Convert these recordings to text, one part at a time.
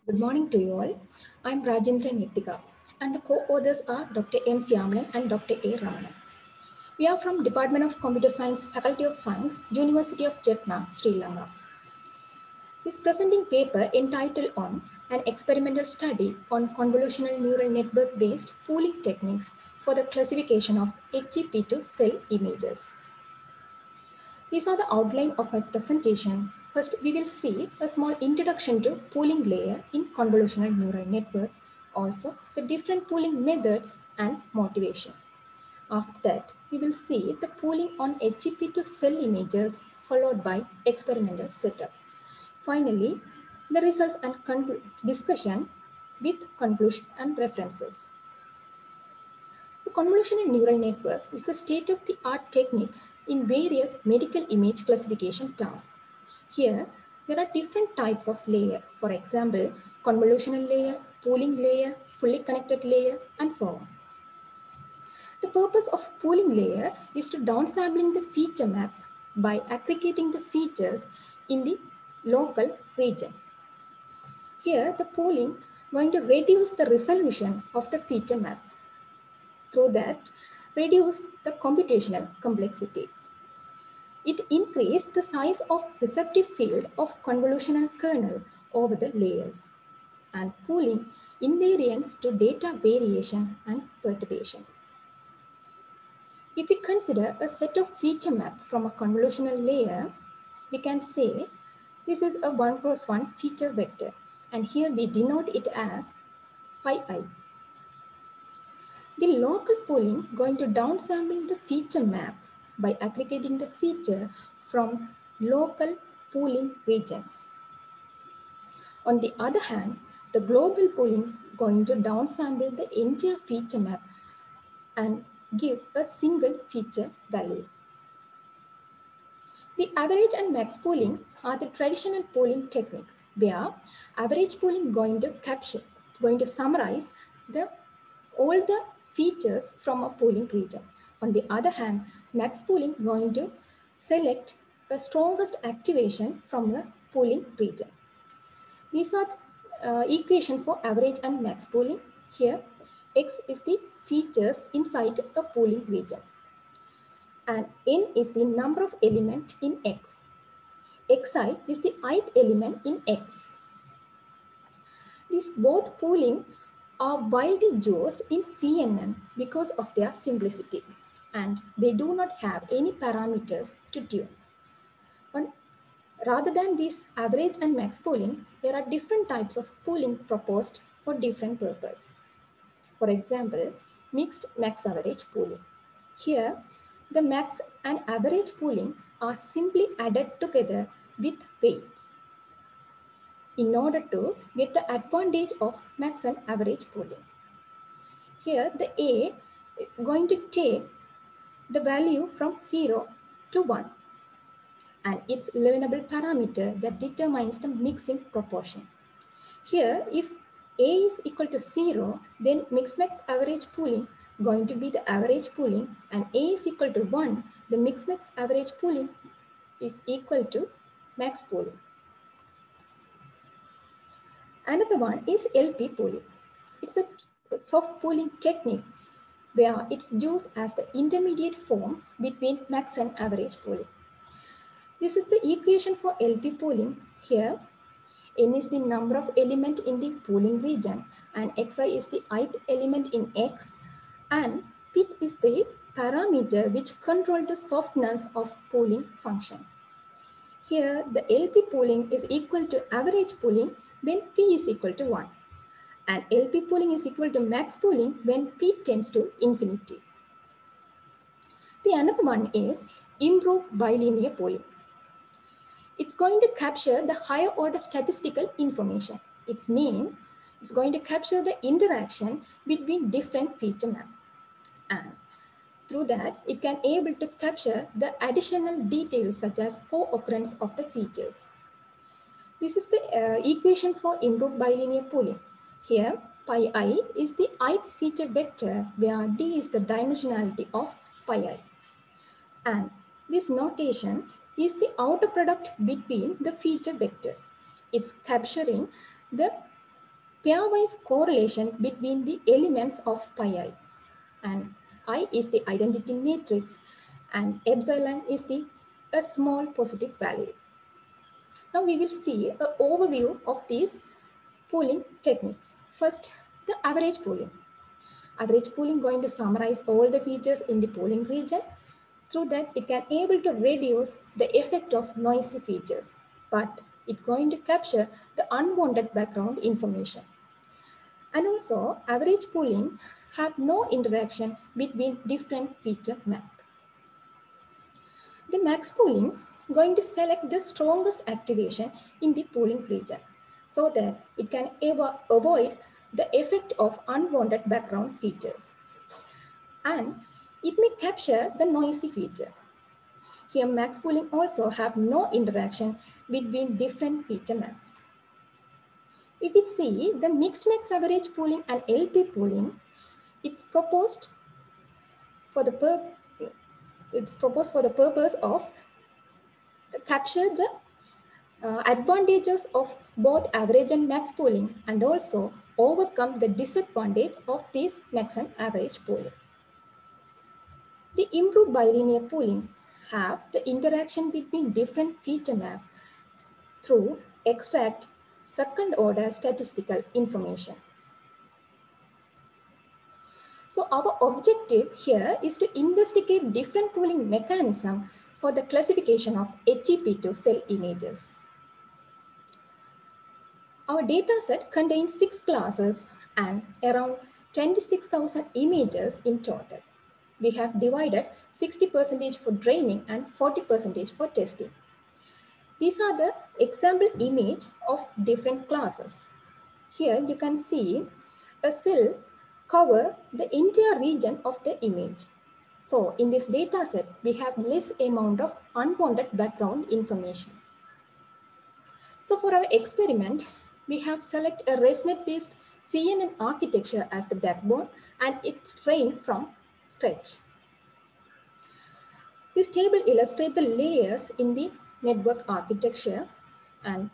Good morning to you all. I'm Rajendra Nittika, and the co-authors are Dr. M. Siamalan and Dr. A. Ramanan. We are from Department of Computer Science, Faculty of Science, University of Jaffna, Sri Lanka. This presenting paper entitled on an experimental study on convolutional neural network-based pooling techniques for the classification of HGP2 cell images. These are the outline of my presentation. First, we will see a small introduction to pooling layer in convolutional neural network, also the different pooling methods and motivation. After that, we will see the pooling on HGP2 cell images followed by experimental setup. Finally, the results and discussion with conclusion and references. The convolutional neural network is the state-of-the-art technique in various medical image classification tasks. Here, there are different types of layer. For example, convolutional layer, pooling layer, fully connected layer, and so on. The purpose of pooling layer is to downsampling the feature map by aggregating the features in the local region. Here, the pooling going to reduce the resolution of the feature map. Through that, reduce the computational complexity. It increased the size of receptive field of convolutional kernel over the layers and pooling invariance to data variation and perturbation. If we consider a set of feature map from a convolutional layer, we can say this is a 1 cross 1 feature vector, and here we denote it as pi I. The local pooling going to downsample the feature map by aggregating the feature from local pooling regions. On the other hand, the global pooling going to downsample the entire feature map and give a single feature value. The average and max pooling are the traditional pooling techniques where average pooling going to summarize all the features from a pooling region. On the other hand, max pooling going to select the strongest activation from the pooling region. These are equation for average and max pooling. Here, X is the features inside a pooling region and N is the number of element in X. Xi is the ith element in X. These both pooling are widely used in CNN because of their simplicity and they do not have any parameters to tune. Rather than this average and max pooling, there are different types of pooling proposed for different purposes. For example, mixed max average pooling. Here, the max and average pooling are simply added together with weights in order to get the advantage of max and average pooling. Here, the A is going to take the value from 0 to 1 and its learnable parameter that determines the mixing proportion. Here, if A is equal to 0, then mix max average pooling going to be the average pooling, and A is equal to 1, the mix max average pooling is equal to max pooling. Another one is LP pooling. It's a soft pooling technique where it's used as the intermediate form between max and average pooling. This is the equation for LP pooling. Here, N is the number of element in the pooling region and Xi is the ith element in X and P is the parameter which controls the softness of pooling function. Here, the LP pooling is equal to average pooling when P is equal to 1 and LP pooling is equal to max pooling when P tends to infinity. The another one is improved bilinear pooling. It's going to capture the higher order statistical information. It's going to capture the interaction between different feature maps. And through that, it can able to capture the additional details such as co-occurrence of the features. This is the equation for improved bilinear pooling. Here, pi I is the ith feature vector where D is the dimensionality of pi I. And this notation is the outer product between the feature vector. It's capturing the pairwise correlation between the elements of pi I. And I is the identity matrix and epsilon is a small positive value. Now we will see an overview of these pooling techniques. First, the average pooling. Average pooling going to summarize all the features in the pooling region. Through that, it can able to reduce the effect of noisy features, but it going to capture the unwanted background information. And also, average pooling have no interaction between different feature map. The max pooling going to select the strongest activation in the pooling region so that it can avoid the effect of unwanted background features. And it may capture the noisy feature. Here max pooling also have no interaction between different feature maps. If we see the mixed max average pooling and LP pooling, it's proposed for the purpose of capture the advantages of both average and max pooling and also overcome the disadvantage of this max and average pooling. The improved bilinear pooling have the interaction between different feature maps through extract second order statistical information. So our objective here is to investigate different pooling mechanism for the classification of HEP2 cell images. Our dataset contains 6 classes and around 26,000 images in total. We have divided 60% for training and 40% for testing. These are the example image of different classes. Here you can see a cell cover the entire region of the image. So in this data set, we have less amount of unwanted background information. So for our experiment, we have select a ResNet-based CNN architecture as the backbone and it's trained from scratch. This table illustrates the layers in the network architecture and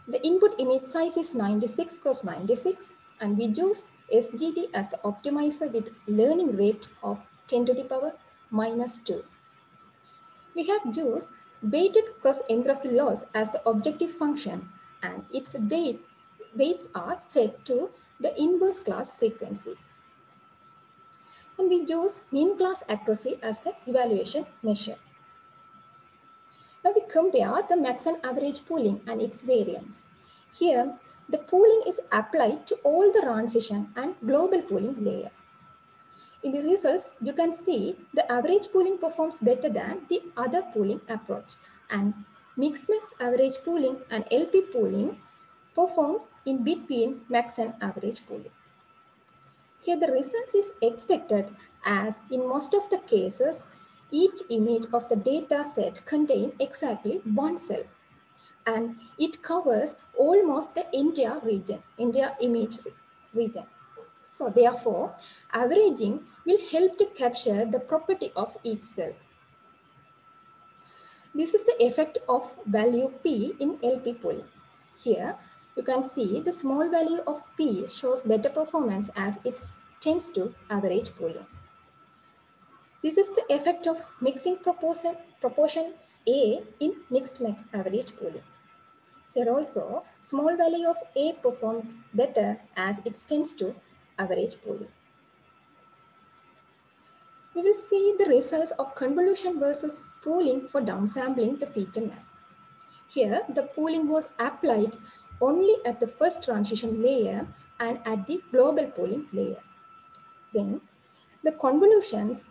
the input image size is 96 cross 96 and we use SGD as the optimizer with learning rate of 10 to the power minus 2. We have used weighted cross entropy loss as the objective function and its weights are set to the inverse class frequency. And we use mean class accuracy as the evaluation measure. Now we compare the max and average pooling and its variance. Here, the pooling is applied to all the transition and global pooling layer. In the results, you can see the average pooling performs better than the other pooling approach and mixed max average pooling and LP pooling performs in between max and average pooling. Here the results is expected as in most of the cases, each image of the data set contains exactly one cell and it covers almost the entire image region. So therefore, averaging will help to capture the property of each cell. This is the effect of value P in LP pooling. Here, you can see the small value of P shows better performance as it tends to average pooling. This is the effect of mixing proportion A in mixed max average pooling. Here also, small value of A performs better as it tends to average pooling. We will see the results of convolution versus pooling for downsampling the feature map. Here, the pooling was applied only at the first transition layer and at the global pooling layer. Then, the convolutions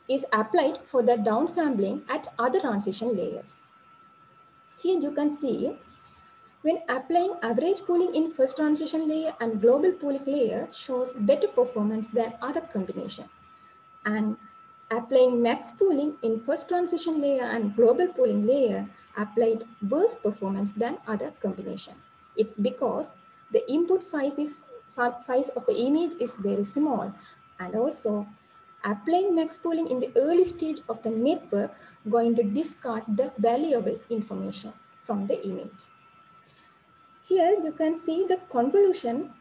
is applied for the downsampling at other transition layers. Here you can see when applying average pooling in first transition layer and global pooling layer shows better performance than other combination. And applying max pooling in first transition layer and global pooling layer applied worse performance than other combination. It's because the input size of the image is very small and also applying max pooling in the early stage of the network going to discard the valuable information from the image. Here you can see the convolution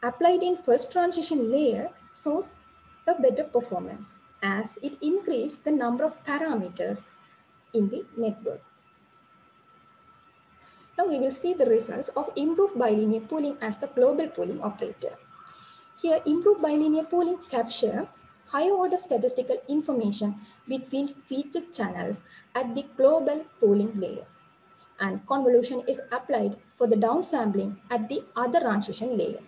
applied in first transition layer shows a better performance as it increased the number of parameters in the network. Now we will see the results of improved bilinear pooling as the global pooling operator. Here, improved bilinear pooling capture higher order statistical information between featured channels at the global pooling layer, and convolution is applied for the downsampling at the other transition layer.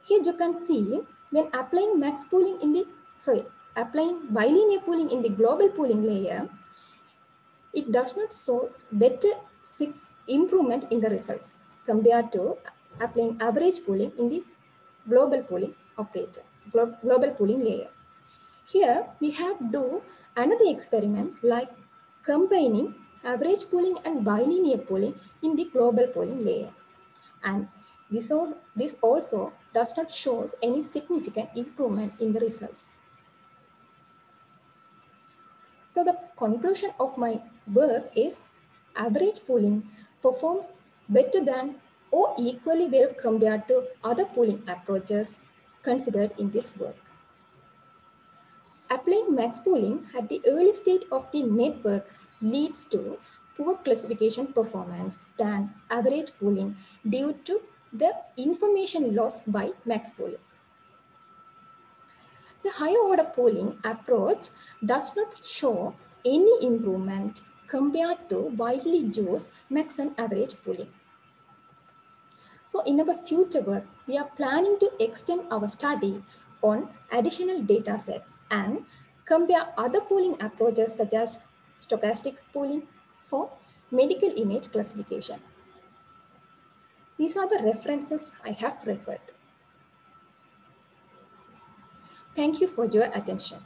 Here you can see when applying applying bilinear pooling in the global pooling layer, it does not show better improvement in the results compared to applying average pooling in the global pooling operator, global pooling layer. Here we have do another experiment like combining average pooling and bilinear pooling in the global pooling layer. And this also does not show any significant improvement in the results. So the conclusion of my work is average pooling performs better than or equally well compared to other pooling approaches considered in this work. Applying max pooling at the early state of the network leads to poor classification performance than average pooling due to the information loss by max pooling. The higher order pooling approach does not show any improvement compared to widely used max and average pooling. So in our future work, we are planning to extend our study on additional data sets and compare other pooling approaches such as stochastic pooling for medical image classification. These are the references I have referred. Thank you for your attention.